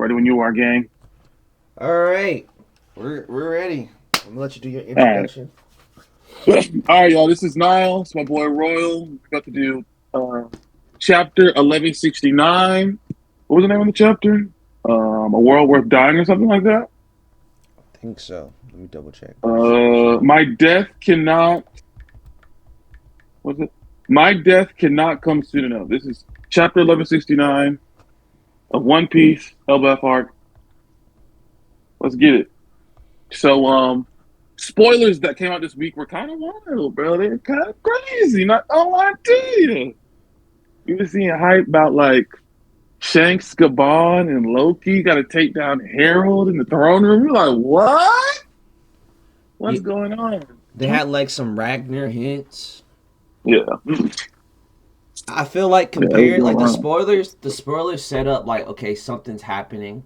Ready when you are, gang. All right, we're ready. I'm gonna let you do your All right. introduction. All right, y'all. This is Niall. It's my boy Royal. We're about to do chapter 1169. What was the name of the chapter? A World Worth Dying or something like that. I think so. Let me double check first. My death cannot. What's it? My death cannot come soon enough. This is chapter 1169 of One Piece, Elbaf arc. Let's get it. So, spoilers that came out this week were kind of wild, bro. They're kind of crazy. Not gonna lie to you. You were seeing hype about like Shanks, Gabon, and Loki got to take down Harold in the throne room. You're like, what? What's Yeah, going on? they had like some Ragnar hints. Yeah, I feel like yeah, it was compared like going on. the spoilers set up like okay something's happening,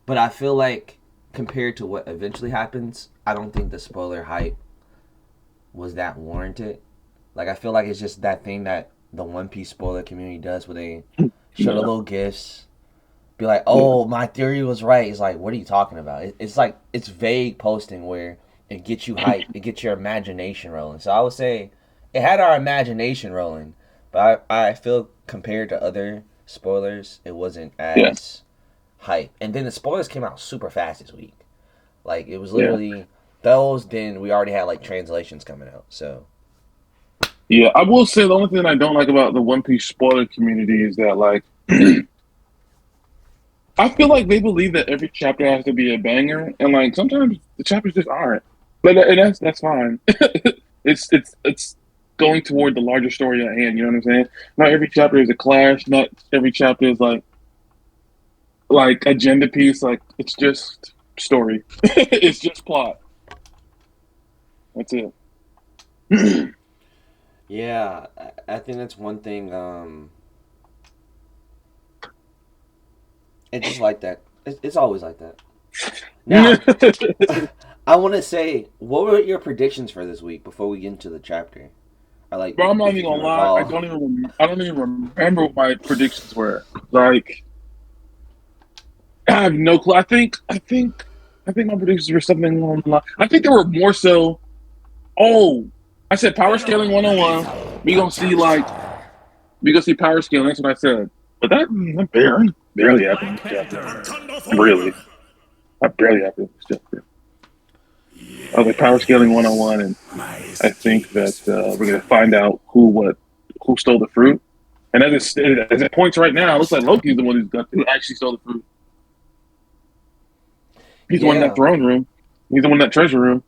but I feel like compared to what eventually happens, I don't think the spoiler hype was that warranted. Like I feel like it's just that thing that the One Piece spoiler community does where they show the Yeah, little gifs be like, yeah, "Oh, my theory was right." It's like, what are you talking about? It's like it's vague posting where it gets you hype, it gets your imagination rolling. So I would say it had our imagination rolling, but I feel compared to other spoilers, it wasn't yeah, as hype. And then the spoilers came out super fast this week. Like it was yeah, literally those. Then we already had like translations coming out. So yeah. I will say the only thing I don't like about the One Piece spoiler community is that like I feel like they believe that every chapter has to be a banger, and like sometimes the chapters just aren't. But and that's fine. It's going toward the larger story at hand. You know what I'm saying? Not every chapter is a clash. Not every chapter is like agenda piece. Like it's just story. It's just plot. That's it. yeah, I think that's one thing. It's just like that. It's always like that. Now, I want to say, what were your predictions for this week before we get into the chapter? Or like, Bro, I'm not if even you can gonna lie. recall. I don't even remember what my predictions were. Like I have no clue. I think my predictions were something along the line. I think they were more so. Oh, I said power scaling 101. We gonna see like we gonna see power scaling. That's what I said. But that barely happened in this chapter. Really, that barely happened in this chapter. I was like power scaling 101, and I think that we're gonna find out who stole the fruit. And as it points right now, it looks like Loki's the one who actually stole the fruit. He's the one in that Yeah, throne room. He's the one in that treasure room.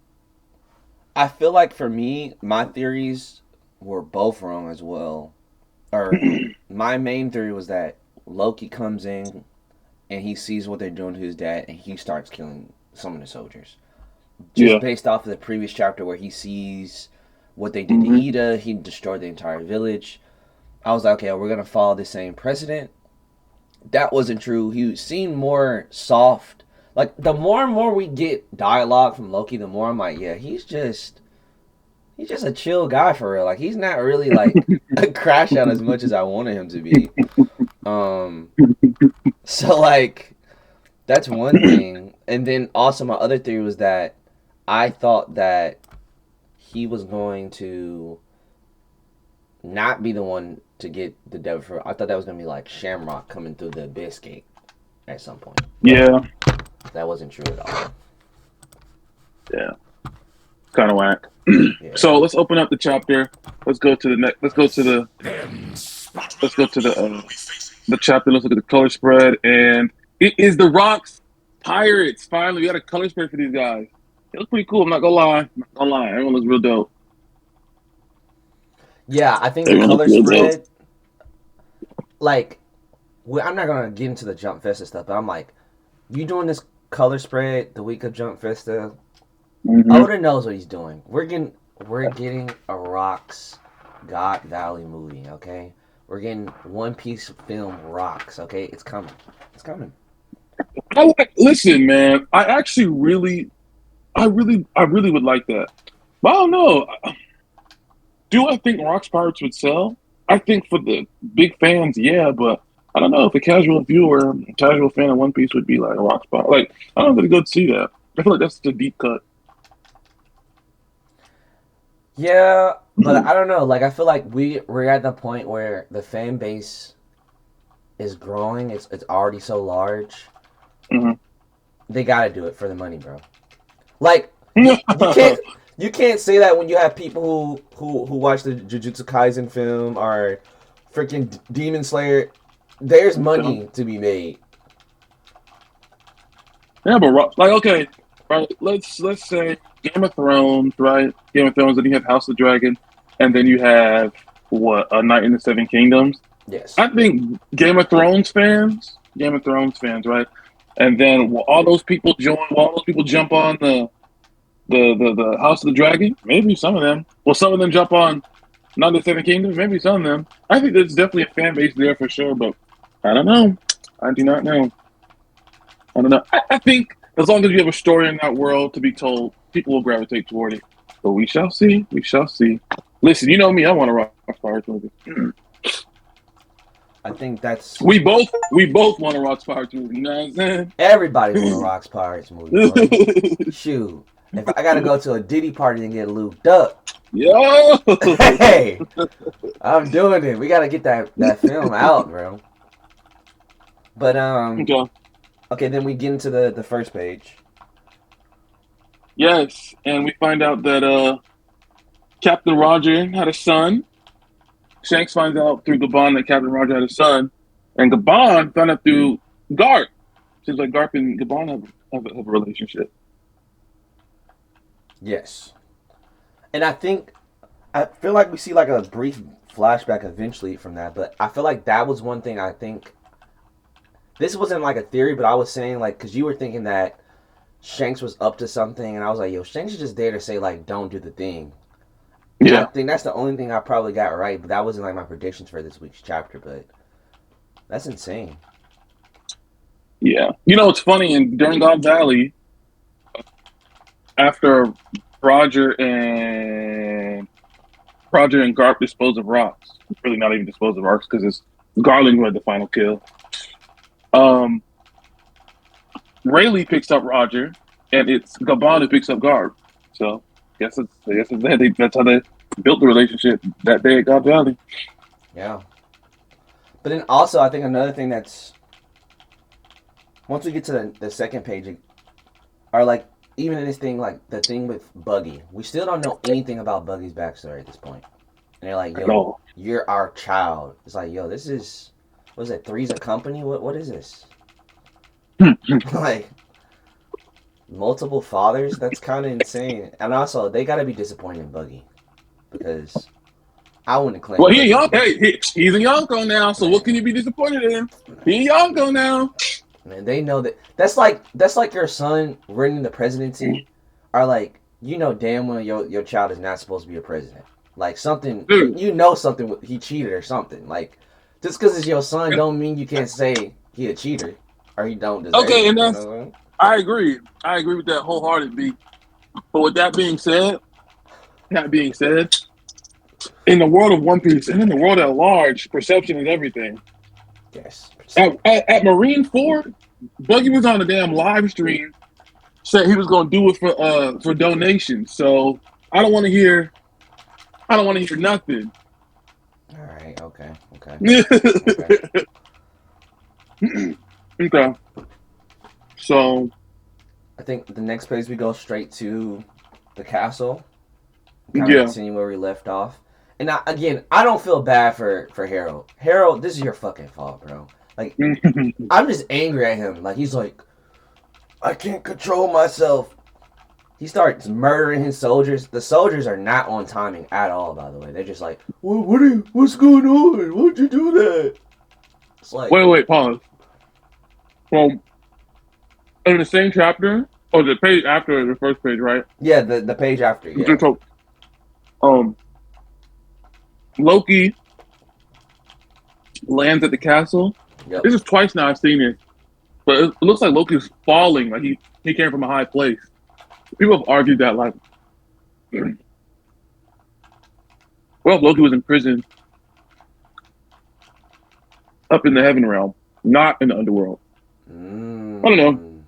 I feel like for me, my theories were both wrong as well. Or my main theory was that Loki comes in and he sees what they're doing to his dad, and he starts killing some of the soldiers. Just Yeah. based off of the previous chapter where he sees what they did to Hmm. Ida, he destroyed the entire village. I was like, okay, we're gonna follow the same precedent. That wasn't true. He seemed more soft. Like the more and more we get dialogue from Loki, the more I'm like, yeah, he's just a chill guy for real. Like he's not really like a crash out as much as I wanted him to be. Um, so like that's one thing. And then also my other theory was that I thought that he was going to not be the one to get the devil fruit. I thought that was gonna be like Shamrock coming through the abyss gate at some point, but Yeah. that wasn't true at all. Yeah. Kind of whack. Yeah, So let's open up the chapter. Let's go to the next. Let's go to the chapter. Let's look at the color spread. And it is the Rocks Pirates. Finally, we got a color spread for these guys. It looks pretty cool. I'm not gonna lie. I'm not gonna lie. Everyone looks real dope. yeah. I think the Everyone looks color real dope. spread, like, I'm not gonna get into the Jump Festa stuff, but I'm like, you doing this color spread the week of Jump Festa? Hmm. Oda knows what he's doing. We're getting a Rocks God Valley movie. Okay, we're getting One Piece film Rocks. Okay, it's coming. It's coming. Listen, man. I really would like that. But I don't know. Do I think Rocks Pirates would sell? I think for the big fans, yeah, but I don't know if a casual viewer, a casual fan of One Piece would be like a rock spot. Like, I don't think they'd go see that. I feel like that's a deep cut. Yeah, but I don't know. Like I feel like we're at the point where the fan base is growing. It's already so large. Hmm. They gotta do it for the money, bro. Like you can't you can't say that when you have people who watch the Jujutsu Kaisen film or freaking Demon Slayer. There's So, money to be made. yeah, but like, okay, right? Let's say Game of Thrones, right? Game of Thrones, then you have House of the Dragon, and then you have what, A Night in the Seven Kingdoms. Yes. I think Game of Thrones fans, right? And then will all those people jump on the House of the Dragon? Maybe some of them. Will some of them jump on Not the Seven Kingdoms? Maybe some of them. I think there's definitely a fan base there for sure, but I don't know. I do not know. I don't know. I think as long as you have a story in that world to be told, people will gravitate toward it. But we shall see. We shall see. Listen, you know me. I want a Rockfire movie. I think that's We both want a Rockfire movie. You know what I'm saying? everybody want a Rocks Pirates movie, boy. Shoot. If I gotta go to a Diddy party and get looped up, Yo. hey, I'm doing it. We gotta get that film out, bro. But Okay. okay, then we get into the first page. Yes, and we find out that Captain Roger had a son. Shanks finds out through Gabon that Captain Roger had a son, and Gabon found out through Garp. Seems like Garp and Gabon have a relationship. Yes, and I feel like we see like a brief flashback eventually from that, but I feel like that was one thing I think this wasn't like a theory, but I was saying like because you were thinking that Shanks was up to something, and I was like, yo, Shanks is just there to say like don't do the thing. And I Yeah, think that's the only thing I probably got right, but that wasn't like my predictions for this week's chapter. But that's insane. yeah. You know, it's funny. And during God Valley, after Roger and Roger and Garp dispose of rocks, really not even dispose of rocks because it's Garland who had the final kill. Um, Rayleigh picks up Roger, and it's Gabon who picks up Garp. So, that's how they built the relationship that day at God Valley. Yeah. But then also, I think another thing that's once we get to the second page, are like even in this thing, like the thing with Buggy, we still don't know anything about Buggy's backstory at this point. And they're like, At "Yo, all. you're our child." It's like, "Yo, this is what is it? Three's a company? What is this?" Like multiple fathers? That's kind of insane. And also, they gotta be disappointed in Buggy because I wouldn't claim Well, he a Buggy to young. be He's a Yonko now. So what man. can you be disappointed in? He a Yonko now. Man, they know that that's like your son running the presidency, are like you know damn well your child is not supposed to be a president. Like something Dude. you know something he cheated or something. Like just because it's your son And, don't mean you can't say he a cheater or he don't deserve okay, it. and You that's know? I agree. I agree with that wholeheartedly. But with that being said, in the world of One Piece and in the world at large, perception is everything. Yes. At Marine Ford, Buggy was on a damn live stream, said he was going to do it for donations. So I don't want to hear. I don't want to hear nothing. All right. Okay. Okay. Okay. Okay. So I think the next page we go straight to the castle. Kind of yeah. continue where we left off. And again, I don't feel bad for Harold. Harold, this is your fucking fault, bro. Like, I'm just angry at him. Like, he's like, I can't control myself. He starts murdering his soldiers. The soldiers are not on timing at all, by the way. They're just like, what's going on? Why'd you do that? It's like, Wait, pause. Well, in the same chapter, or the page after the first page, right? yeah, the page after, yeah. Um, Loki lands at the castle. Yep. This is twice now I've seen it, but it looks like Loki's falling. Like he came from a high place. People have argued that like, well, if Loki was in prison, up in the heaven realm, not in the underworld. I don't know. Mm.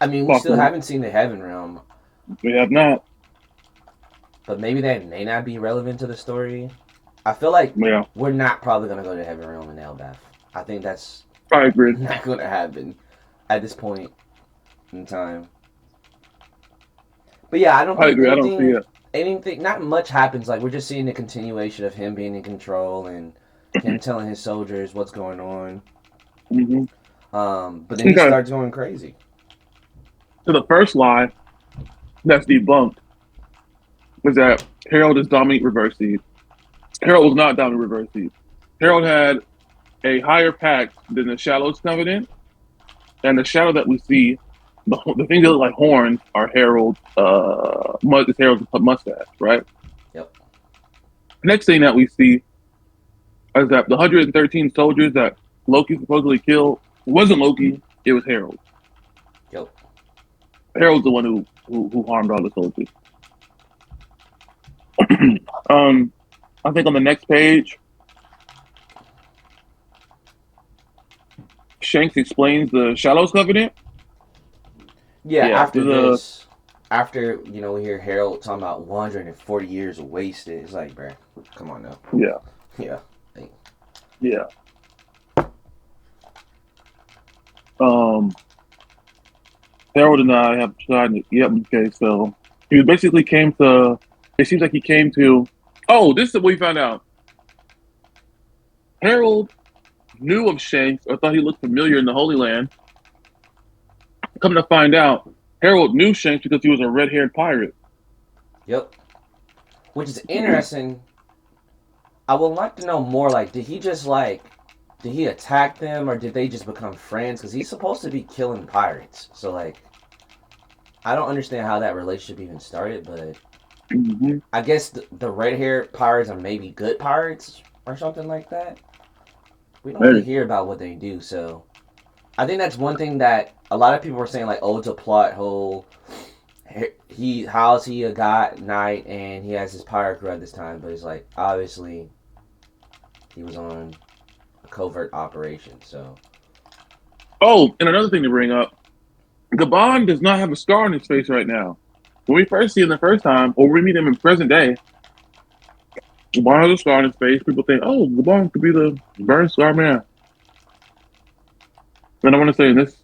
I mean, we still Possible. haven't seen the Heaven Realm, We have not. but maybe that may not be relevant to the story. I feel like Yeah, we're not probably gonna go to Heaven Realm in Elbaf. I think that's I agree. not gonna happen at this point in time. But yeah, I don't I think agree. I don't see it. anything not much happens. Like we're just seeing the continuation of him being in control and him telling his soldiers what's going on. Hmm. But then he Okay. starts going crazy. So the first lie that's debunked was that Harold is Dominique Reverse Seed. Harold was not Dominique Reverse Seed. Harold had a higher pact than the Shallows Covenant, and the shadow that we see, the things that look like horns, are Harold. Is Harold's mustache, right? Yep. Next thing that we see is that the 113 soldiers that Loki supposedly killed wasn't Loki. It was Harold. Yep. Harold's the one who harmed all the soldiers. um, I think on the next page, Shanks explains the Shallows Covenant. Yeah. Yeah, After the this, after we hear Harold talking about 140 years wasted. It's like, bro, come on now. yeah, Yeah. Like, yeah. Um, Harold and I have decided. Yep. Okay, so he basically came to. It seems like he came to. Oh, this is what we found out. Harold knew of Shanks or thought he looked familiar in the Holy Land. Come to find out, Harold knew Shanks because he was a red-haired pirate. yep. Which is interesting. I would like to know more. Like, did he attack them or did they just become friends? Because he's supposed to be killing pirates. So, like, I don't understand how that relationship even started, but Mm-hmm. I guess the red hair pirates are maybe good pirates or something like that. We don't really Maybe. hear about what they do, so I think that's one thing that a lot of people were saying, like, oh, it's a plot hole. How's he a god knight and he has his pirate crew at this time? But it's like obviously he was on a covert operation, so Oh, and another thing to bring up: Gabon does not have a scar on his face right now. When we first see him the first time, or we meet him in present day, Gabon has a scar on his face. People think, "Oh, Gabon could be the burn scar man." And I want to say in this,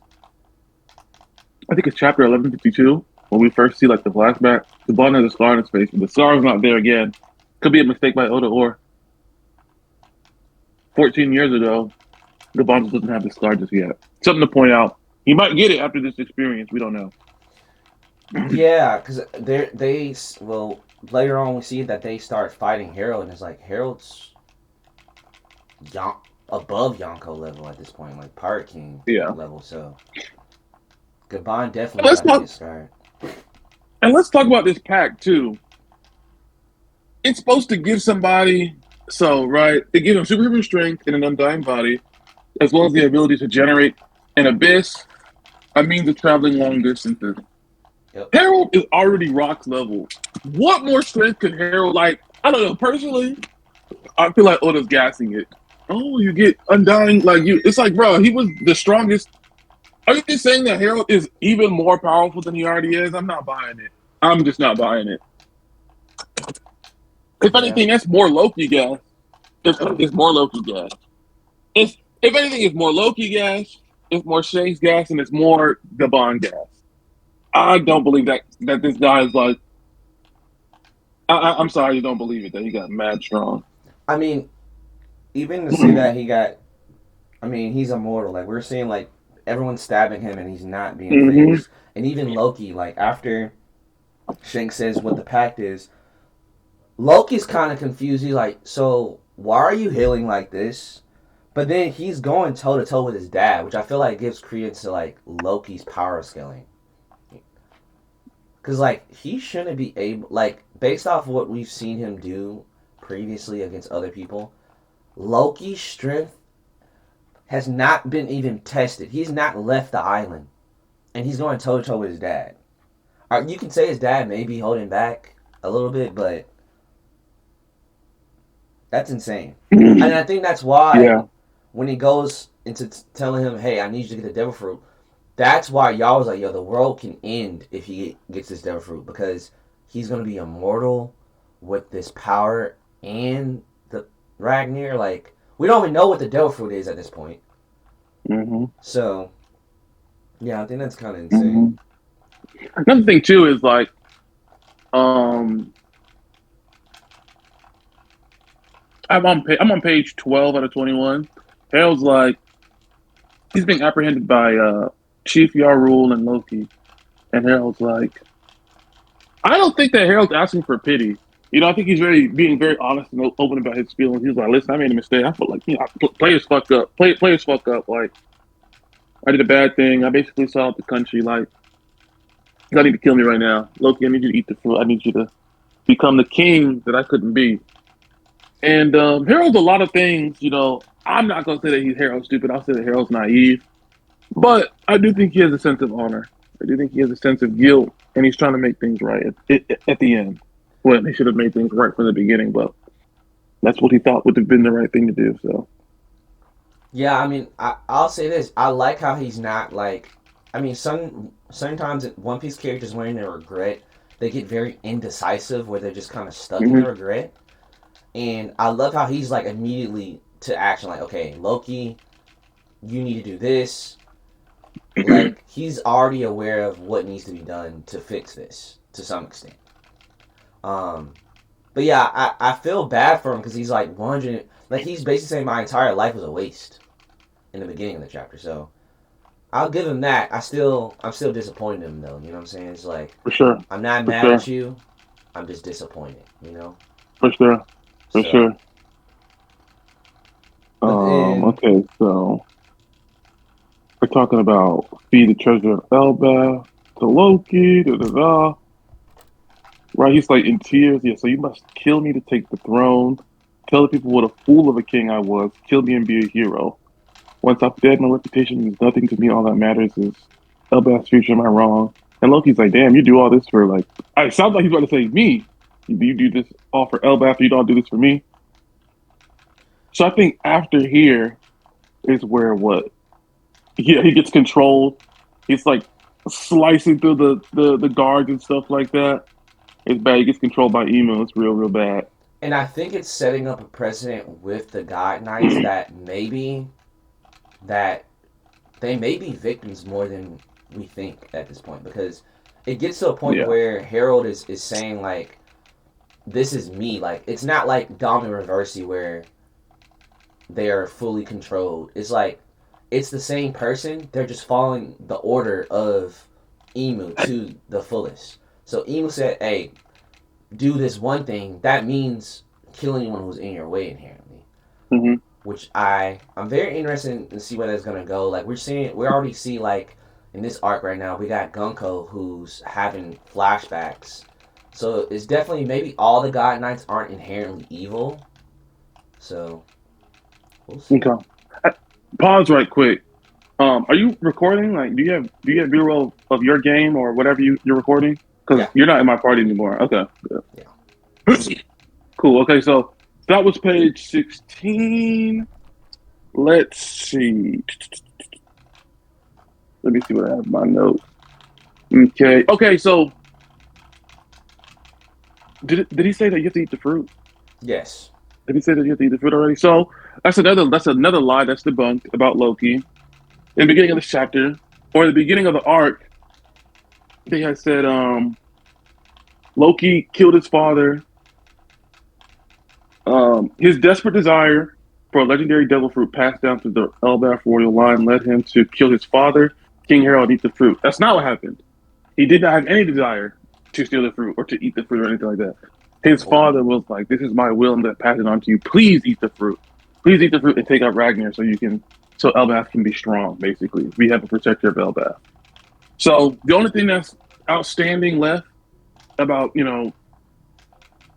I think it's chapter 1152, when we first see like the flashback. Gabon has a scar on his face, but the scar is not there again. Could be a mistake by Oda, or 14 years ago, Gabon just doesn't have the scar just yet. Something to point out. He might get it after this experience. We don't know. yeah, because they well later on we see that they start fighting Harold, and it's like Harold's above Yonko level at this point, like Pirate King Yeah. level. So Gabon And definitely let's got to talk. get scarred. And let's talk about this pack too. It's supposed to give somebody so right. It gives them superhuman strength in an undying body, as well as the ability to generate an abyss, a means of traveling long distances. Yep. Harold is already Rock's level. What more strength could Harold like? I don't know. Personally, I feel like Oda's gassing it. Oh, you get undying like you. It's like, bro, he was the strongest. Are you just saying that Harold is even more powerful than he already is? I'm not buying it. I'm just not buying it. If Yeah. anything, that's more Loki gas. It's more Loki gas. It's if anything, it's more Loki gas. It's more Shanks gas, and it's more Gabon gas. I don't believe that this guy is like. I'm sorry, you don't believe it that he got mad strong. I mean, even to say that he got, I mean, he's immortal. Like we're seeing, like everyone's stabbing him and he's not being Mm-hmm. phased. And even Loki, like after Shank says what the pact is, Loki's kind of confused. He's like, so why are you healing like this? But then he's going toe to toe with his dad, which I feel like gives credence to like Loki's power scaling. Cause like he shouldn't be able, like based off what we've seen him do previously against other people, Loki's strength has not been even tested. He's not left the island, and he's going toe to toe with his dad. You can say his dad may be holding back a little bit, but that's insane. And I think that's why Yeah. when he goes into telling him, "Hey, I need you to get the devil fruit," that's why y'all was like, "Yo, the world can end if he gets this devil fruit because he's gonna be immortal with this power and the Ragnar." Like, we don't even know what the devil fruit is at this point. Hmm. So yeah, I think that's kind of Hmm. insane. Another thing too is like, um, I'm on page 12 out of 21. Harold's like he's being apprehended by Chief Yarul and Loki, and Harold's like, I don't think that Harold's asking for pity. You know, I think he's being very honest and open about his feelings. He's like, listen, I made a mistake. I felt like, you know, players fuck up. Players fuck up. Like, I did a bad thing. I basically saw the country. Like, you need to kill me right now. Loki, I need you to eat the fruit. I need you to become the king that I couldn't be. And Harold's a lot of things. You know, I'm not gonna say that he's Harold stupid. I'll say that Harold's naive. But I do think he has a sense of honor. I do think he has a sense of guilt, and he's trying to make things right at the end. Well, he should have made things right from the beginning, but that's what he thought would have been the right thing to do. So, Yeah, I mean, I'll say this: I like how he's not like. I mean, sometimes One Piece characters when they regret, they get very indecisive, where they're just kind of stuck in the hmm. regret. And I love how he's like immediately to action, like, okay, Loki, you need to do this. Like, he's already aware of what needs to be done to fix this to some extent. Um, but yeah, I feel bad for him because he's like 100. Like, he's basically saying my entire life was a waste in the beginning of the chapter. So I'll give him that. I'm still disappointed in him though. You know what I'm saying? It's like For sure, I'm not for mad sure, at you. I'm just disappointed. You know. for sure, for So, sure. but then Okay, so we're talking about feed the treasure of Elba to Loki, da da da. Right, he's like in tears. Yeah, so you must kill me to take the throne. Tell the people what a fool of a king I was. Kill me and be a hero. Once I'm dead, my reputation means nothing to me. All that matters is Elbaf's future. Am I wrong? And Loki's like, damn, you do all this for like. It sounds like he's about to say me. You do this all for Elbaf. You don't do this for me. So I think after here is where what he gets controlled. He's like slicing through the guards and stuff like that. It's bad. He gets controlled by emo. It's real bad. and I think it's setting up a precedent with the God Knights that they may be victims more than we think at this point because it gets to a point Yeah. where Harold is saying like this is me. Like it's not like Dom and Reversi where they are fully controlled. It's like it's the same person. They're just following the order of Emu to the fullest. So Emu said, "Hey, do this one thing." That means kill anyone who's in your way inherently. Hmm. Which I'm very interested in to see where that's gonna go. Like we already see like in this arc right now, we got Gunko who's having flashbacks. So it's definitely maybe all the God Knights aren't inherently evil. So we'll see. Okay. Uh, Pause right quick. Are you recording? Like, do you have B-roll of your game or whatever you're recording? Because Yeah, you're not in my party anymore. Okay. yeah. Good. Cool. Okay. So that was page 16. Let's see. Let me see what I have in my notes. Okay. Okay. So did he say that you have to eat the fruit? Yes. Did he say that you have to eat the fruit already? So that's another lie that's debunked about Loki. In the beginning of this chapter, or the beginning of the arc, they had said Loki killed his father. His desperate desire for a legendary devil fruit passed down through the Elbaf royal line led him to kill his father, King Harold, and eat the fruit. That's not what happened. He did not have any desire to steal the fruit or to eat the fruit or anything like that. His father was like, "This is my will. I'm going to pass it on to you. Please eat the fruit. Please eat the fruit and take out Ragnar so Elbaf can be strong. Basically, we have a protector of Elbaf." So the only thing that's outstanding left about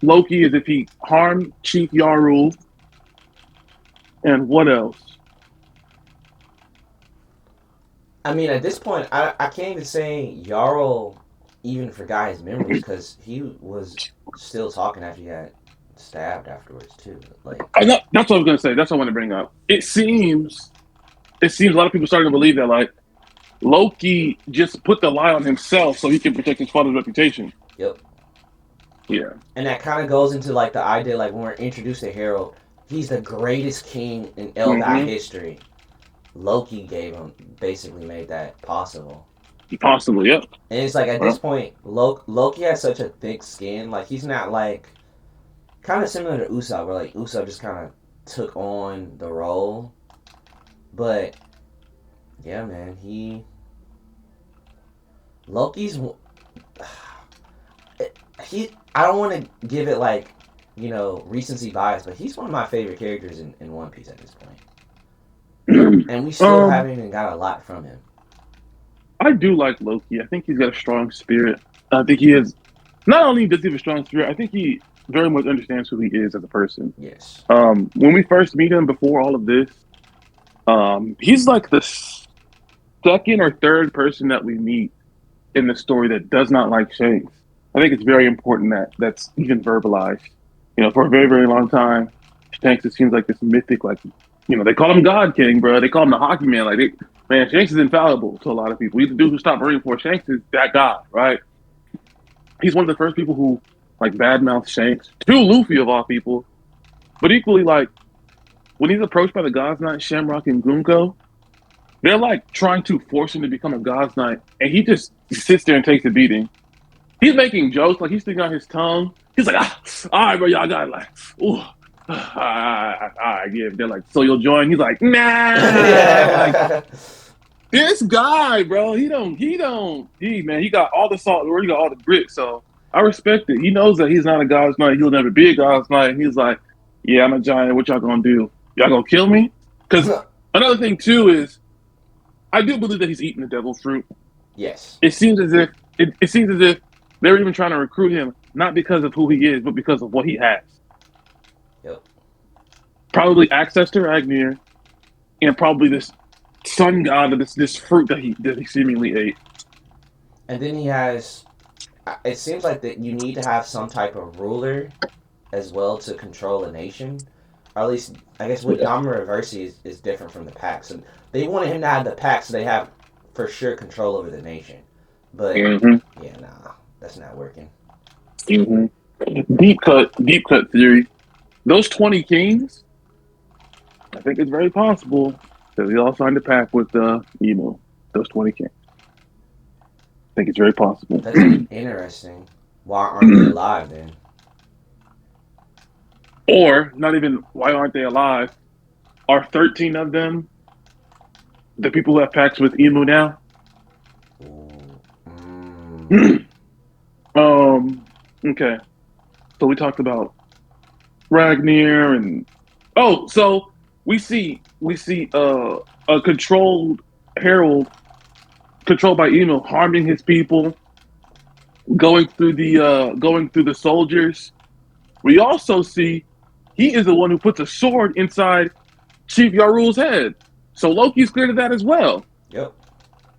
Loki is if he harmed Chief Yarul, and what else? I mean, at this point, I can't even say Jarl even forgot his memories because he was still talking after he had stabbed afterwards too. Like, That's what I was gonna say. That's what I want to bring up. It seems a lot of people starting to believe that like Loki just put the lie on himself so he can protect his father's reputation. yep. Yeah. And that kind of goes into like the idea, like when we're introduced to Harold, he's the greatest king in Eldar Mm-hmm. history. Loki gave him, basically made that possible. Possibly. Yep. And it's like at this Well, point, Loki has such a thick skin. Like he's not like kind of similar to Usopp, where like Usopp just kind of took on the role. But yeah, man, Loki's he. I don't want to give it like recency bias, but he's one of my favorite characters in One Piece at this point, and we still haven't even got a lot from him. I do like Loki. I think he's got a strong spirit. I think he is. Not only does he have a strong spirit, I think he very much understands who he is as a person. Yes. When we first meet him before all of this, he's like the second or third person that we meet in the story that does not like Shanks. I think it's very important that that's even verbalized. For a very, very long time, Shanks it seems like this mythic, like they call him God King, bro. They call him the hockey man. Like, man, Shanks is infallible to a lot of people. He's the dude who stopped Marineford. Shanks is that guy, right? He's one of the first people who like badmouth Shanks to Luffy of all people. But equally, like when he's approached by the God's Knight, Shamrock and Gunko, they're like trying to force him to become a God's Knight, and he just sits there and takes a beating. He's making jokes, like he's sticking out his tongue. He's like, all right, bro, y'all got it. Like, ooh, all right, yeah. They're like, so you'll join? He's like, nah. Like, this guy, bro, he got all the salt, he got all the grit. So I respect it. He knows that he's not a God's Knight. He'll never be a God's Knight. And he's like, yeah, I'm a giant. What y'all gonna do? Y'all gonna kill me? Because another thing too is, I do believe that he's eating the devil fruit. Yes. It seems as if they're even trying to recruit him, not because of who he is, but because of what he has. Yep. Probably access to Ragnir, and probably this sun god of this fruit that he seemingly ate. And then he has. It seems like that you need to have some type of ruler, as well, to control a nation. Or at least, I guess with Namor Reversi is different from the pack. So they wanted him to have the pack, so they have for sure control over the nation. But yeah, nah, that's not working. Deep cut theory. Those 20 kings, I think it's very possible that they all signed a pact with Emo. Those 20 kings. I think it's very possible. That's interesting. Why aren't they alive then? Or not even why aren't they alive? Are 13 of them the people who have pacts with Emu now? Okay. So we talked about Ragnir and so we see a controlled Harold controlled by Emo harming his people, going through the soldiers. We also see he is the one who puts a sword inside Chief Yarul's head. So Loki's clear to that as well. Yep.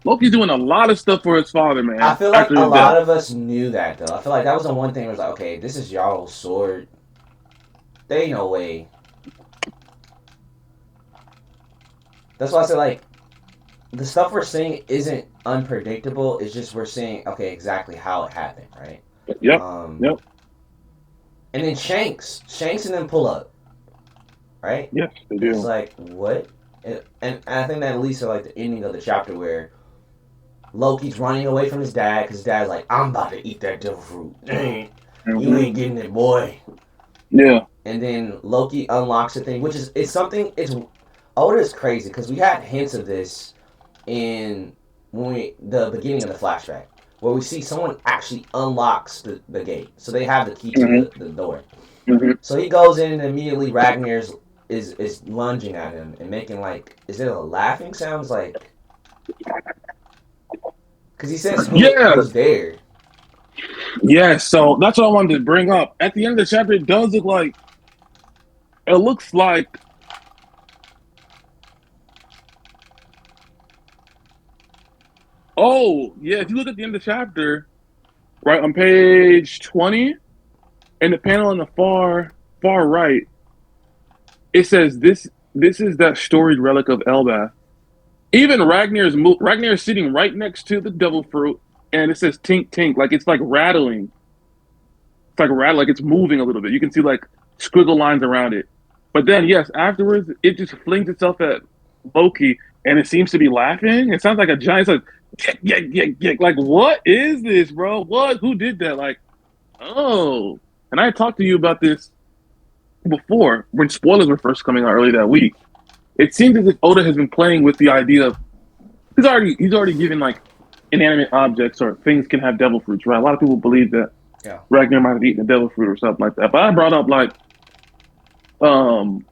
Loki's doing a lot of stuff for his father, man. I feel like a lot of us knew that, though. I feel like that was the one thing. It was like, okay, this is Jarl's sword. There ain't no way. That's why I said, like, the stuff we're seeing isn't unpredictable. It's just we're seeing, okay, exactly how it happened, right? Yep. Yep. And then Shanks and then pull up, right? Yes, they do. It's like, what? And I think that leads to like the ending of the chapter where Loki's running away from his dad because his dad's like, I'm about to eat that devil fruit. You ain't getting it, boy. Yeah. And then Loki unlocks the thing, which is Oda is crazy because we had hints of this in the beginning of the flashback where we see someone actually unlocks the gate, so they have the key to the door. So he goes in and immediately Ragnar is lunging at him and making like, is it a laughing sounds like? Because he says who's there. Yeah, so that's what I wanted to bring up. At the end of the chapter, it looks like oh, yeah, if you look at the end of the chapter, right on page 20, in the panel on the far far right, it says this is that storied relic of Elbath. Even Ragnar is sitting right next to the devil fruit, and it says tink tink, like it's like rattling. It's like rattling, like it's moving a little bit. You can see like squiggle lines around it. But then, yes, afterwards, it just flings itself at Loki, and it seems to be laughing. It sounds like a giant, like, like, what is this, bro? What? Who did that? Like, oh. And I talked to you about this before when spoilers were first coming out early that week. It seems as if Oda has been playing with the idea of he's already given like inanimate objects or things can have devil fruits, right? A lot of people believe that Yeah. Ragnar might have eaten a devil fruit or something like that. But I brought up like um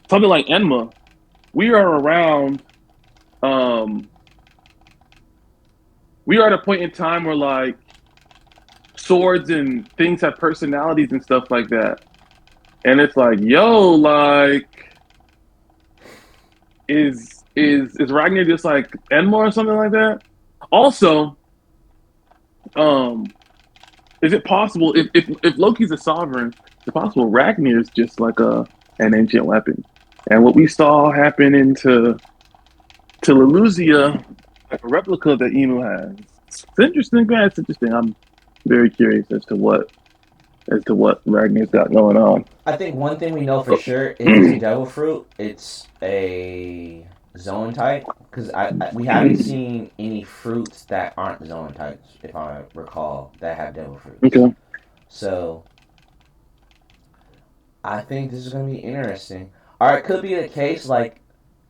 something like Enma. We are around we are at a point in time where like swords and things have personalities and stuff like that. And it's like, yo, like is Ragnar just like Enma or something like that? Also, um, is it possible if Loki's a sovereign, is it possible Ragnar is just like an ancient weapon? And what we saw happen to Lelusia, like a replica that Emu has. It's interesting, man. It's interesting. I'm very curious as to what Ragnar's got going on. I think one thing we know for sure is it's a devil fruit. It's a zone type because we haven't seen any fruits that aren't zone types, if I recall, that have devil fruits. Okay. So I think this is going to be interesting. Or it could be the case like,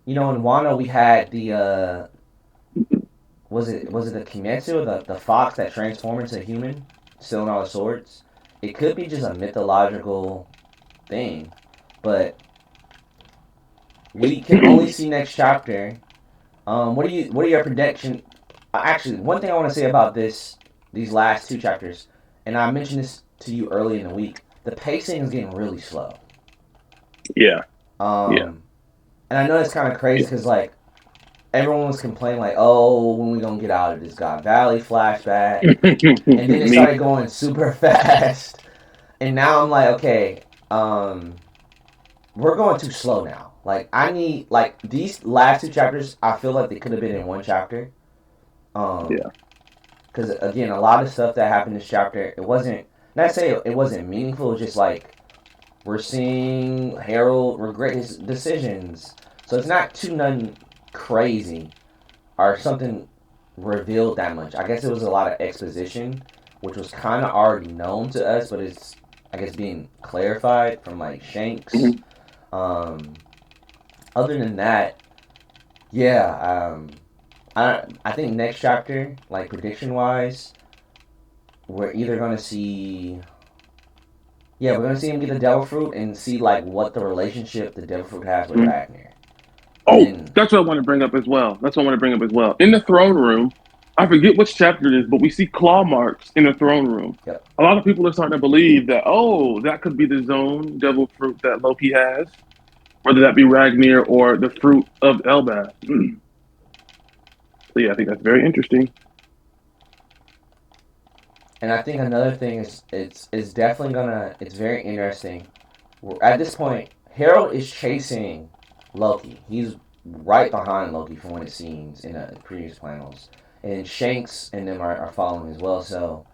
in Wano we had the was it the Kimetsu, the fox that transformed into a human, stealing all the swords. It could be just a mythological thing, but we can only see next chapter. What are your prediction? Actually, one thing I want to say about these last two chapters, and I mentioned this to you early in the week. The pacing is getting really slow. Yeah. Yeah. And I know that's kind of crazy because like everyone was complaining like, oh, when we gonna get out of this God Valley flashback, and then it started going super fast, and now I'm like, okay, we're going too slow now. Like I need like these last two chapters. I feel like they could have been in one chapter. Yeah. Because again, a lot of stuff that happened in this chapter, it wasn't. Not to say it wasn't meaningful. It was just like we're seeing Harold regret his decisions. So it's not too nothing crazy or something revealed that much. I guess it was a lot of exposition, which was kind of already known to us, but it's I guess being clarified from like Shanks. Other than that, yeah, I think next chapter, like prediction wise, we're either gonna see. Yeah, we're gonna see him get the devil fruit and see like what the relationship the devil fruit has with Ragnar. Oh, that's what I want to bring up as well. In the throne room, I forget which chapter it is, but we see claw marks in the throne room. Yep. A lot of people are starting to believe that, oh, that could be the zone devil fruit that Loki has, whether that be Ragnar or the fruit of Elbath. So yeah, I think that's very interesting. And I think another thing is it's definitely it's very interesting. At this point, Harold is chasing Loki. He's right behind Loki from what it seems in the previous panels. And Shanks and them are following as well. So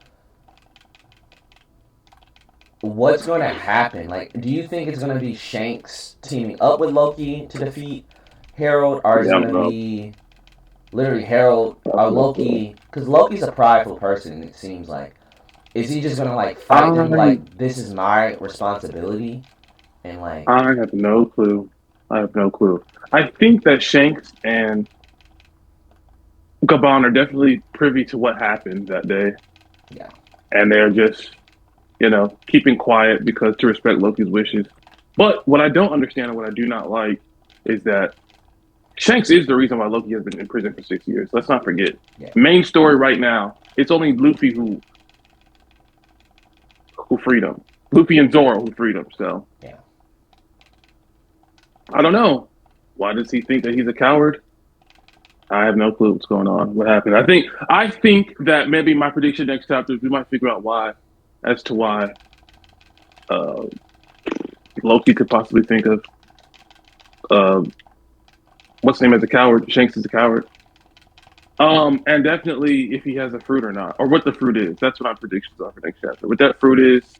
what's going to happen? Like, do you think it's going to be Shanks teaming up with Loki to defeat Harold? Or is it going to be literally Harold or Loki? Because Loki's a prideful person, it seems like. Is he just gonna like fight them like this is my responsibility? And like I have no clue. I think that Shanks and Gabon are definitely privy to what happened that day. Yeah. And they're just, keeping quiet because to respect Loki's wishes. But what I don't understand and what I do not like is that Shanks is the reason why Loki has been in prison for 6 years. Let's not forget. Yeah. Main story right now, it's only Luffy who freed him. Luffy and Zoro who freed him. So yeah. I don't know. Why does he think that he's a coward? I have no clue what's going on. What happened? I think that maybe my prediction next chapter is we might figure out why, as to why Loki could possibly think of. Uh, what's his name as a coward? Shanks is a coward. And definitely if he has a fruit or not, or what the fruit is. That's what our predictions are for next chapter. What that fruit is,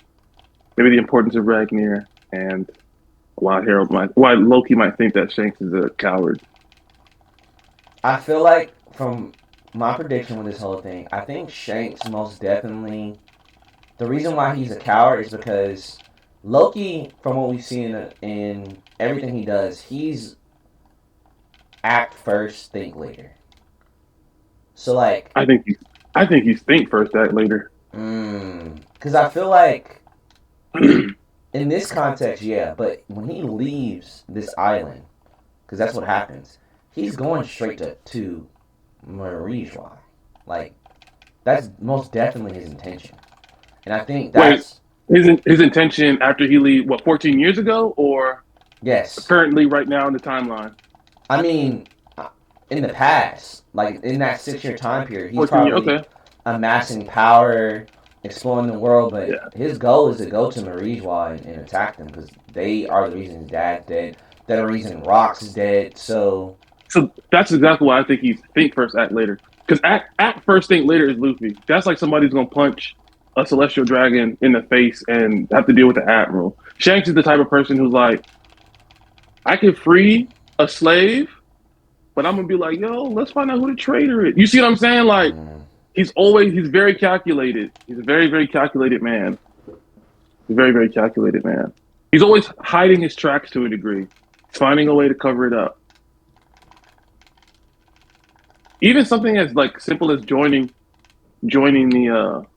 maybe the importance of Ragnar, and why Loki might think that Shanks is a coward. I feel like from my prediction with this whole thing, I think Shanks most definitely. The reason why he's a coward is because Loki, from what we've seen in everything he does, he's act first, think later. So like, I think he's think first, act later. because I feel like in this context, yeah, but when he leaves this island, because that's what happens, he's going straight to Marijois. Like, that's most definitely his intention. And I think Wait, that's, his intention after he leave, what, 14 years ago, or yes. currently right now in the timeline? I mean, in the past, like in that 6 year time period, he's 14 years, probably okay. amassing power, exploring the world, but Yeah. his goal is to go to Marijois and attack them because they are the reason his dad's dead. They're the reason Rox is dead. So So that's exactly why I think he's think first, act later. Because act first, think later is Luffy. That's like somebody's gonna punch a celestial dragon in the face and have to deal with the admiral. Shanks is the type of person who's like, I can free a slave, but I'm gonna be like, yo, let's find out who the traitor is. You see what I'm saying? Like, he's very calculated. He's a very, very calculated man. He's a very, very calculated man. He's always hiding his tracks to a degree, finding a way to cover it up. Even something as like simple as joining the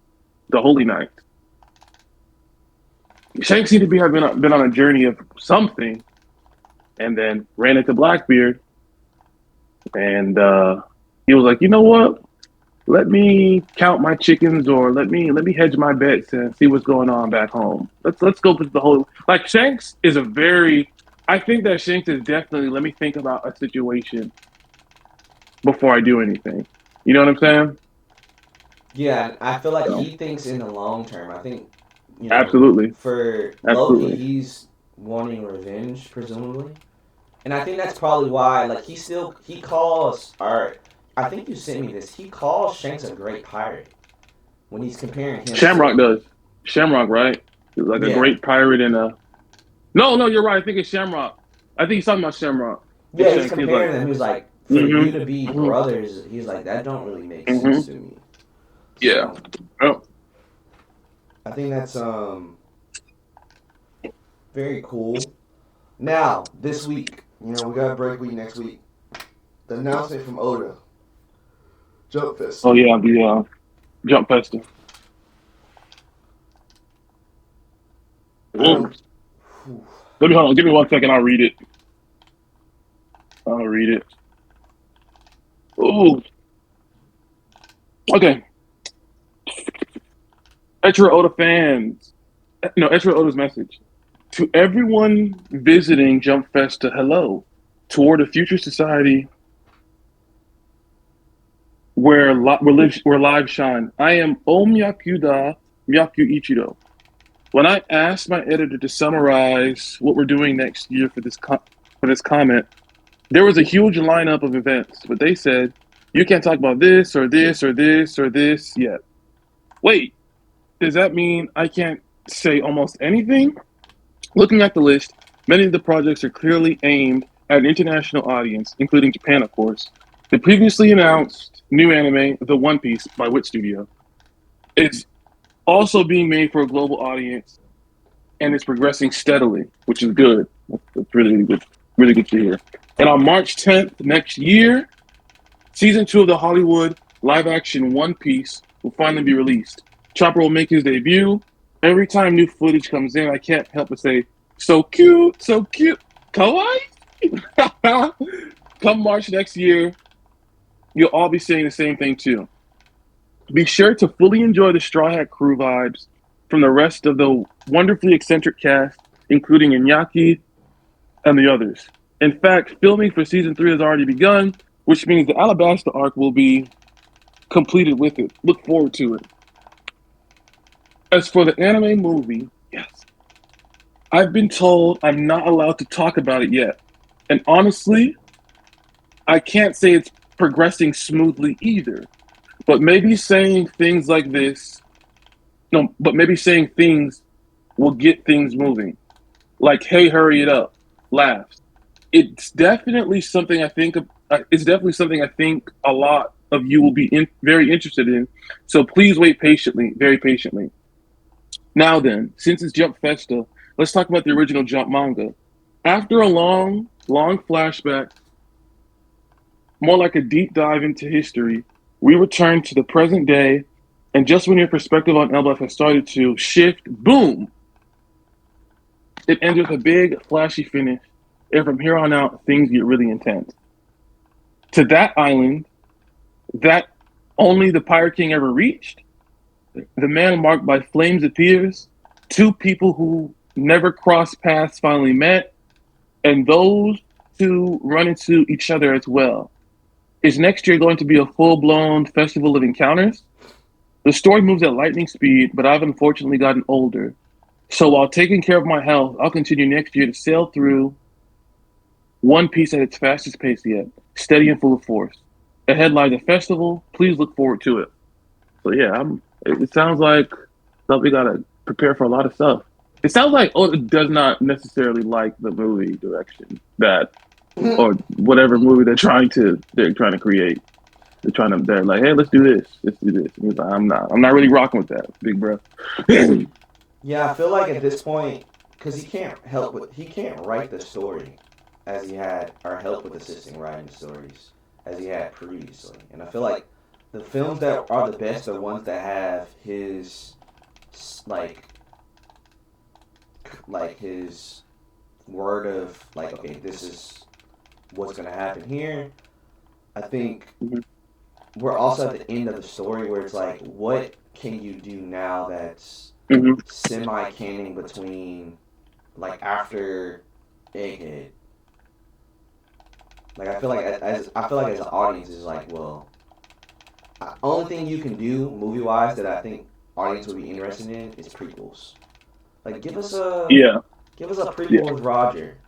Holy Knight. Shanks seemed to be have been on a journey of something, and then ran into Blackbeard, and he was like, you know what? Let me count my chickens, or let me hedge my bets and see what's going on back home. Let's go to the whole. Like Shanks is a very. I think that Shanks is definitely. Let me think about a situation before I do anything. You know what I'm saying? yeah, I feel like So, he thinks in the long term. I think absolutely, for Loki, absolutely. he's wanting revenge, presumably. And I think that's probably why, like, he calls, or I think you sent me this. He calls Shanks a great pirate when he's comparing him Shamrock to, does. Shamrock, right? Like a yeah, great pirate and a. No, no, you're right. I think it's Shamrock. I think he's talking about Shamrock and yeah. He's Shanks. He's like, comparing them. He was like, for you to be mm-hmm, mm-hmm, brothers, he's like, that don't really make mm-hmm. sense to me. Yeah. So Oh, I think that's very cool. Now this week, we got a break week next week. The announcement from Oda, Jump oh Festa. yeah, the jump fester. I Ooh. don't. Whew. Let me hold on. Give me 1 second. I'll read it. I'll read it. Ooh. Okay. Etro Oda fans. No, Etro Oda's message. To everyone visiting Jump Festa, hello. Toward a future society where lives shine. I am Omyakuda Myaku Ichiro. When I asked my editor to summarize what we're doing next year for this comment, there was a huge lineup of events, but they said you can't talk about this or this or this or this yet. Wait, does that mean I can't say almost anything? Looking at the list, many of the projects are clearly aimed at an international audience, including Japan, of course. The previously announced new anime, The One Piece by Wit Studio, is also being made for a global audience, and it's progressing steadily, which is good. That's really good to hear. And on March 10th next year, season 2 of the Hollywood live action One Piece will finally be released. Chopper will make his debut. Every time new footage comes in, I can't help but say, so cute, kawaii. Come March next year, you'll all be saying the same thing too. Be sure to fully enjoy the Straw Hat Crew vibes from the rest of the wonderfully eccentric cast, including Iñaki and the others. In fact, filming for season 3 has already begun, which means the Alabasta arc will be completed with it. Look forward to it. As for the anime movie, yes, I've been told I'm not allowed to talk about it yet. And honestly, I can't say it's progressing smoothly either. But maybe saying things like this, no, but maybe saying things will get things moving. Like, hey, hurry it up, laughs. It's definitely something I think. It's definitely something I think a lot of you will be very interested in. So please wait patiently, very patiently. Now then, since it's Jump Festa, let's talk about the original Jump manga. After a long, long flashback, more like a deep dive into history, we return to the present day, and just when your perspective on Elbaf has started to shift, boom, it ends with a big, flashy finish, and from here on out, things get really intense. To that island, that only the Pirate King ever reached, the man marked by flames appears, two people who never crossed paths finally met, and those two run into each other as well. Is next year going to be a full blown festival of encounters? The story moves at lightning speed, but I've unfortunately gotten older. So while taking care of my health, I'll continue next year to sail through One Piece at its fastest pace yet, steady and full of force. Ahead lies a festival. Please look forward to it. So yeah, it sounds like stuff we gotta prepare for a lot of stuff. It sounds like Oda does not necessarily like the movie direction that or whatever movie they're trying to create. They're like, hey, let's do this. Let's do this. And he's like, I'm not really rocking with that, big bro. Yeah, I feel like at this point, because he can't write the story as he had, or help with assisting writing stories as he had previously. And I feel like the films that are the best are ones that have his, like, his word of, like, okay, this is what's going to happen here. I think we're also at the end of the story where it's like, what can you do now that's semi-canon between, like, after Egghead? Like, I feel like as an audience is like, well, the only thing you can do movie-wise that I think audience would be interested in is prequels. Like, give us a prequel with Roger.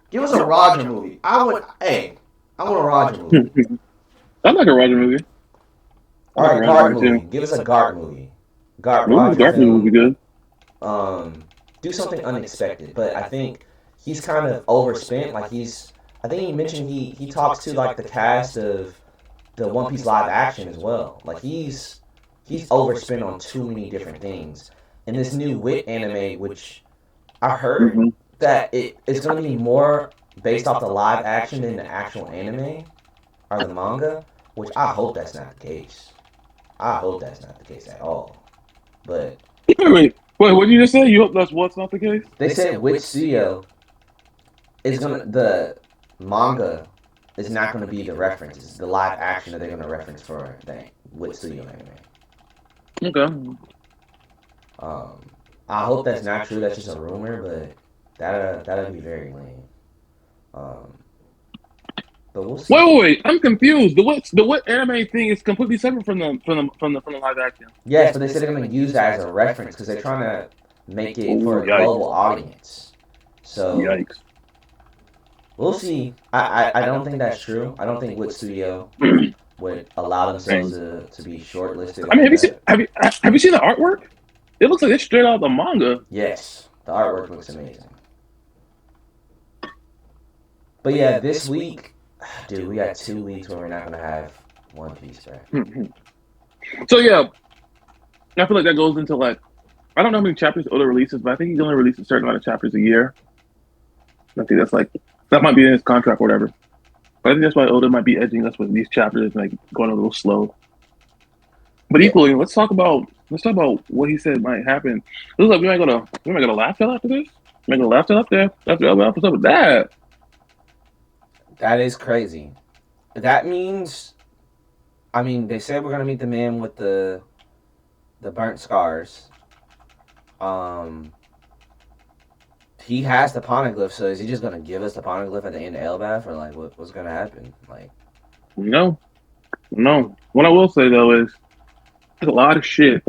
Give us a Roger movie. I want a Roger movie. I like a Roger movie. All right, Gart movie. Give us a Gart movie. Gart movie would be good. Do something unexpected, but I think he's kind of overspent. Like I think he mentioned he talks to like the cast of the One Piece live action as well. Like he's overspent on too many different things. And this new Wit anime, which I heard that it's going to be more based off the live action than the actual anime or the manga, which I hope that's not the case. I hope that's not the case at all. But wait, what did you just say? You hope that's what's not the case? They said Wit Studio is the manga is not gonna be the reference. It's the live action that they're gonna reference for the Wit Studio anime. Okay. I hope that's not true. That's just a rumor, but that'd be very lame. But we'll see. Wait! I'm confused. The what anime thing is completely separate from the live action. Yes, but they said they're going to use that as a reference because they're trying to make it for a global audience. So yikes. We'll see. I don't think that's true. I don't think Wit Studio would allow themselves to be shortlisted. I mean, have you seen the artwork? It looks like it's straight out of the manga. Yes, the artwork looks amazing. But yeah, this week, dude, we got 2 weeks where we're not gonna have One Piece back. So yeah, I feel like that goes into like, I don't know how many chapters Oda releases, but I think he only releases a certain amount of chapters a year. I think that might be in his contract or whatever. But I think that's why Oda might be edging us with these chapters, like going a little slow. But equally, let's talk about what he said might happen. It looks like we might go to Laugh Tale after this. We might go to Laugh Tale up there. What's up with that? That is crazy. That means, I mean, they said we're gonna meet the man with the burnt scars. He has the poneglyph, so is he just gonna give us the poneglyph at the end of Elbaf, or like what's gonna happen? Like, no. What I will say though is, there's a lot of shit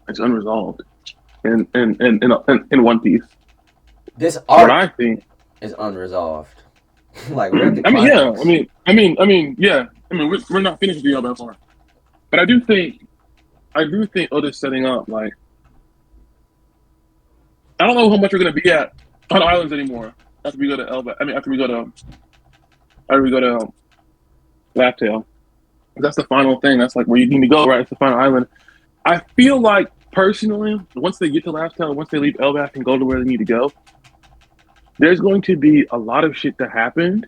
that's unresolved in One Piece. This What arc I think. is unresolved. Like we're at the I mean, yeah. climax. Yeah. I mean, we're not finished with the Elba part, but I do think Oda's setting up. Like, I don't know how much we're gonna be at on islands anymore after we go to Elba. I mean, after we go to Laptail. That's the final thing. That's like where you need to go, right? It's the final island. I feel like personally, once they get to Laptail, once they leave Elbaf and go to where they need to go, there's going to be a lot of shit that happened.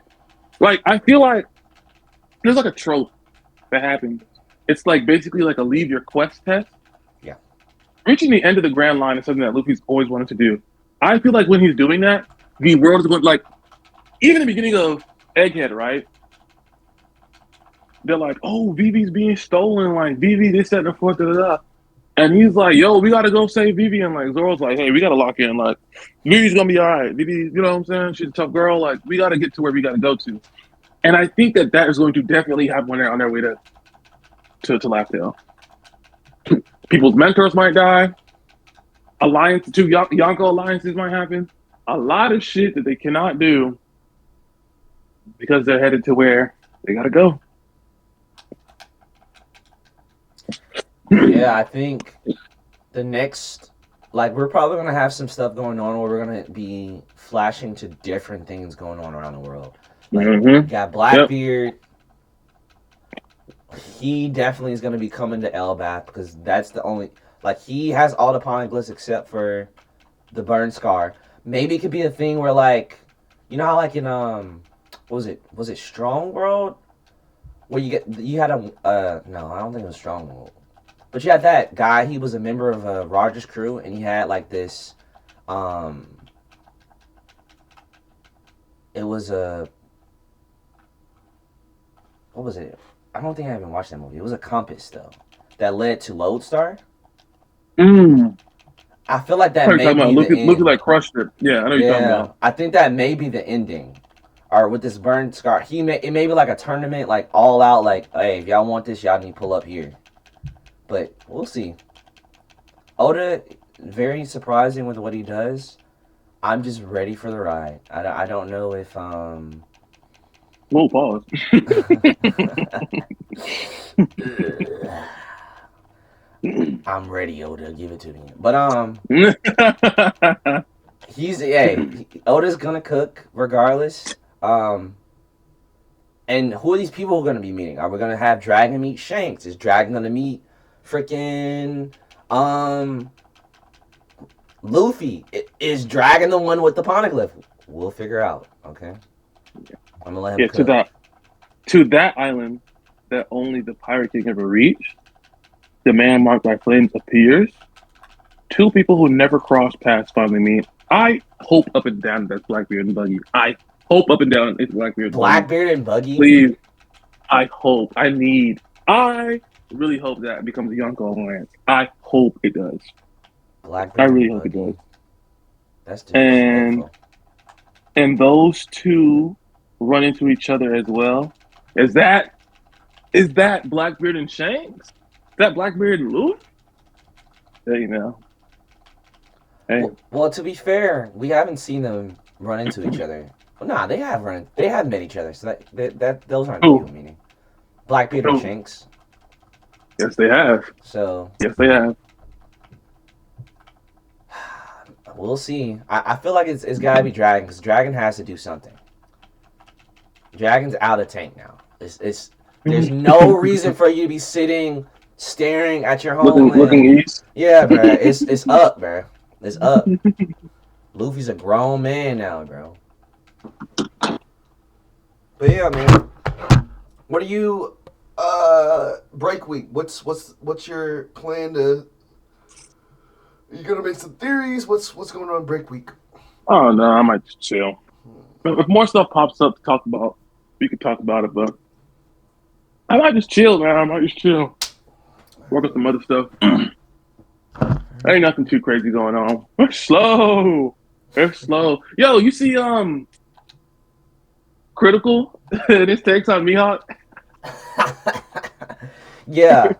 Like, I feel like there's like a trope that happened. It's like basically like a leave your quest test. Yeah. Reaching the end of the Grand Line is something that Luffy's always wanted to do. I feel like when he's doing that, the world is going like even the beginning of Egghead, right? They're like, "Oh, Vivi's being stolen." Like Vivi, this, that, and the fourth, da, da, da. And he's like, "Yo, we gotta go save Vivi." And like Zoro's like, "Hey, we gotta lock in. Like, Vivi's gonna be all right. Vivi, you know what I'm saying? She's a tough girl. Like, we gotta get to where we gotta go to." And I think that that is going to definitely happen when they're on their way to Lapdale. People's mentors might die. Two Yonko alliances might happen. A lot of shit that they cannot do because they're headed to where they gotta go. Yeah, I think the next, like, we're probably gonna have some stuff going on where we're gonna be flashing to different things going on around the world. Like, you got Blackbeard. Yep. He definitely is gonna be coming to Elbaf because that's the only, like, he has all the poneglyphs except for the burn scar. Maybe it could be a thing where, like, you know how, like, in what was it Strong World, where you had a no, I don't think it was Strong World. But you had that guy, he was a member of Roger's crew, and he had, like, this, it was what was it? I don't think I even watched that movie. It was a compass, though, that led to Lodestar. I feel like that may be the end. Luffy, like, crushed it. Yeah, I know you're talking about. I think that may be the ending. Or with this burn scar, it may be like a tournament, like, all out, like, hey, if y'all want this, y'all need to pull up here. But we'll see. Oda, very surprising with what he does. I'm just ready for the ride. I don't know if Whoa, pause. I'm ready, Oda. Give it to me. But Oda's gonna cook regardless. And who are these people gonna be meeting? Are we gonna have Dragon meet Shanks? Is Dragon gonna meet freaking Luffy? Is Dragon the one with the poneglyph? We'll figure out. Okay, I'm gonna let him cook. To that island that only the Pirate King ever reached, the man marked by flames appears. Two people who never crossed paths finally meet. I hope up and down that's Blackbeard and Buggy. I hope up and down it's Blackbeard. Blackbeard and Buggy. Please, I really hope that becomes a Yonko alliance. I hope it does. Blackbeard. I really hope it does. That's disrespectful. And those two run into each other as well. Is that Blackbeard and Shanks? Is that Blackbeard and Luffy? There you go. Hey. Well, to be fair, we haven't seen them run into each other. Well, nah, they have met each other. So that those aren't people meaning. Blackbeard and Shanks. Yes, they have. So. Yes, they have. We'll see. I feel like it's gotta be Dragon because Dragon has to do something. Dragon's out of tank now. There's no reason for you to be sitting staring at your home. Looking east. Yeah, bro. It's up, bro. It's up. Luffy's a grown man now, bro. But yeah, man. What are you break week? What's your plan to? Are you gonna make some theories? What's going on break week? Oh no, I might just chill. If more stuff pops up to talk about, we could talk about it. But I might just chill, man. I might just chill. Work on some other stuff. Ain't nothing too crazy going on. We're slow. Yo, you see Critical? This takes on Mihawk. Yeah.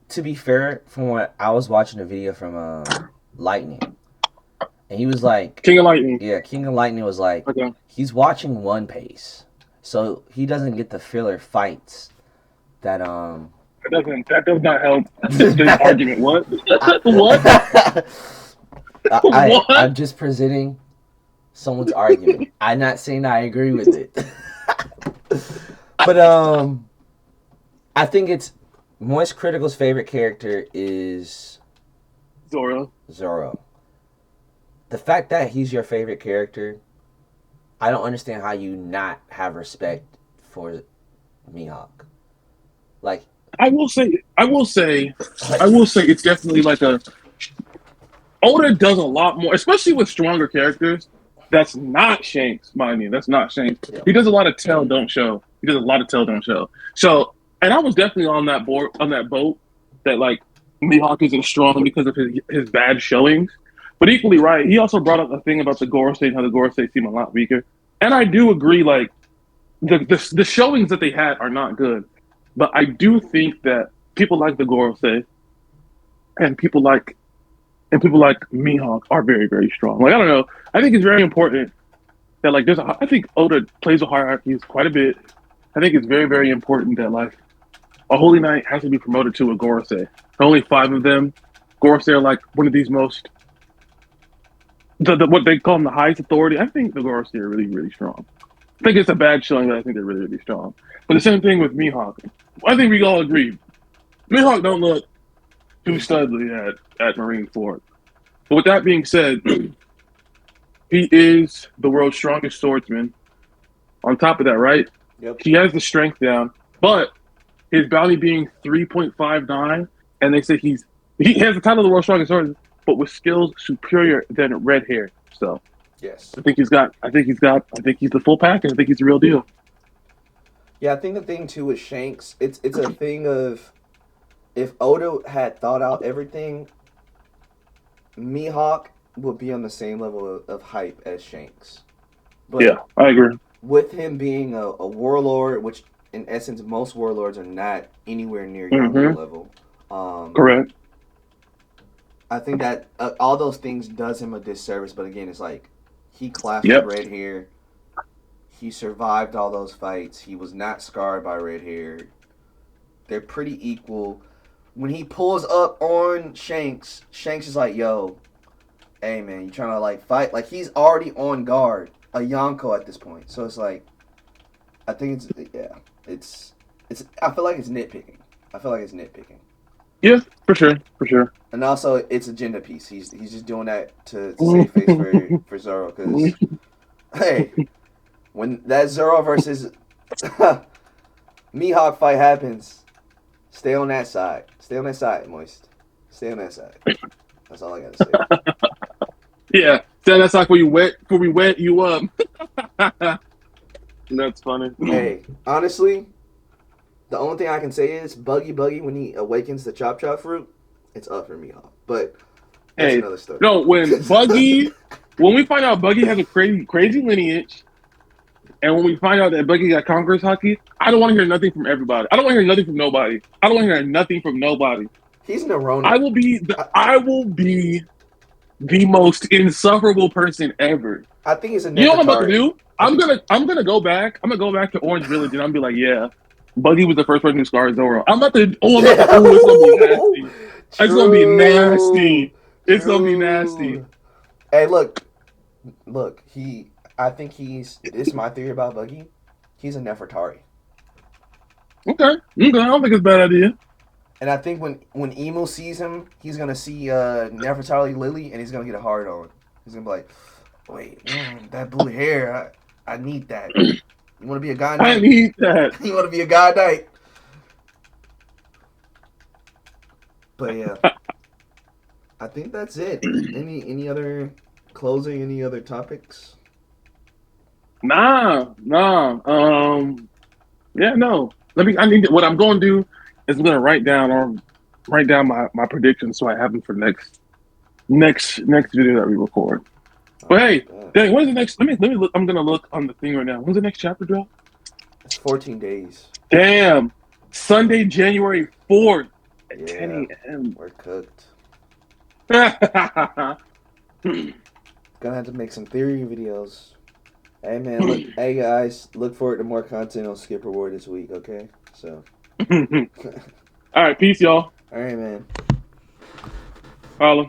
To be fair, from what I was watching a video from Lightning, and he was like, King of Lightning. yeah, King of Lightning was like, Okay. he's watching One Piece, so he doesn't get the filler fights that That does not help this argument. What? What? What? I'm just presenting someone's argument. I'm not saying I agree with it. But I think it's Moist Critical's favorite character is Zoro. Zoro. The fact that he's your favorite character, I don't understand how you not have respect for Mihawk. Like, I will say, it's definitely like a. Oda does a lot more, especially with stronger characters. That's not Shanks, mind you. That's not Shanks. Yeah. He does a lot of tell, don't show. He does a lot of tell, don't show. So, and I was definitely on that boat, that like Mihawk isn't strong because of his bad showings. But equally right, he also brought up a thing about the Gorosei and how the Gorosei seem a lot weaker. And I do agree, like the showings that they had are not good. But I do think that people like the Gorosei and people like Mihawk are very, very strong. Like, I don't know. I think it's very important that like I think Oda plays with hierarchies quite a bit. I think it's very, very important that like a Holy Knight has to be promoted to a Gorosei. Only 5 of them. Gorosei are like one of these most what they call them the highest authority. I think the Gorosei are really, really strong. I think it's a bad showing, but I think they're really, really strong. But the same thing with Mihawk. I think we all agree. Mihawk don't look too studly at Marineford. But with that being said, he is the world's strongest swordsman. On top of that, right? Yep. He has the strength down, but his bounty being 3.59, and they say he has the title of the world's strongest swordsman, but with skills superior than Red Hair. So yes. I think he's the full package. I think he's the real deal. Yeah, I think the thing too with Shanks, it's a thing of if Oda had thought out everything, Mihawk would be on the same level of hype as Shanks. But Yeah, I agree. with him being a warlord, which in essence most warlords are not anywhere near Yonko level. Correct. I think that all those things does him a disservice. But again, it's like he clashed Yep. with Red Hair. He survived all those fights. He was not scarred by Red Hair. They're pretty equal. When he pulls up on Shanks, Shanks is like, yo, hey man, you trying to like fight? Like he's already on guard, a Yonko at this point. So it's like, I think it's I feel like it's nitpicking. Yeah, for sure. And also, it's a agenda piece. He's just doing that to save face for Zoro. Because, hey, when that Zoro versus Mihawk fight happens, stay on that side. Stay on that side, Moist. Stay on that side. That's all I gotta say. Yeah, that's like where we wet you up. That's funny. Hey, honestly, the only thing I can say is Buggy when he awakens the Chop fruit, it's up for Mihawk. But that's another story. No, when we find out Buggy has a crazy lineage, and when we find out that Buggy got Conqueror's Haki, I don't want to hear nothing from everybody. I don't want to hear nothing from nobody. I don't want to hear nothing from nobody. He's Nerona. I will be the most insufferable person ever. I think he's a Nefertari. You know what I'm about to do? I'm gonna go back to Orange Village and I'm be like, yeah, Buggy was the first person who scarred Zoro. It's gonna be nasty. It's gonna be nasty. Hey, look. This is my theory about Buggy. He's a Nefertari. Okay. I don't think it's a bad idea. And I think when Emu sees him, he's gonna see Nefertari Lily, and he's gonna get a hard on. He's gonna be like, "Wait, man, that blue hair, I need that. You want to be a god knight? I need that. You want to be a god knight?" But yeah, I think that's it. Any other closing? Any other topics? Nah. Yeah, no. What I'm going to do is I'm going to write down my predictions so I have them for next video that we record. But hey, dang, when's the next? Let me look. I'm gonna look on the thing right now. When's the next chapter drop? It's 14 days. All Gonna have to make some theory videos. Hey man, look. Hey guys, look forward to more content on Skip Reward this week. Okay, so. right, peace, y'all. All right, man. Holla.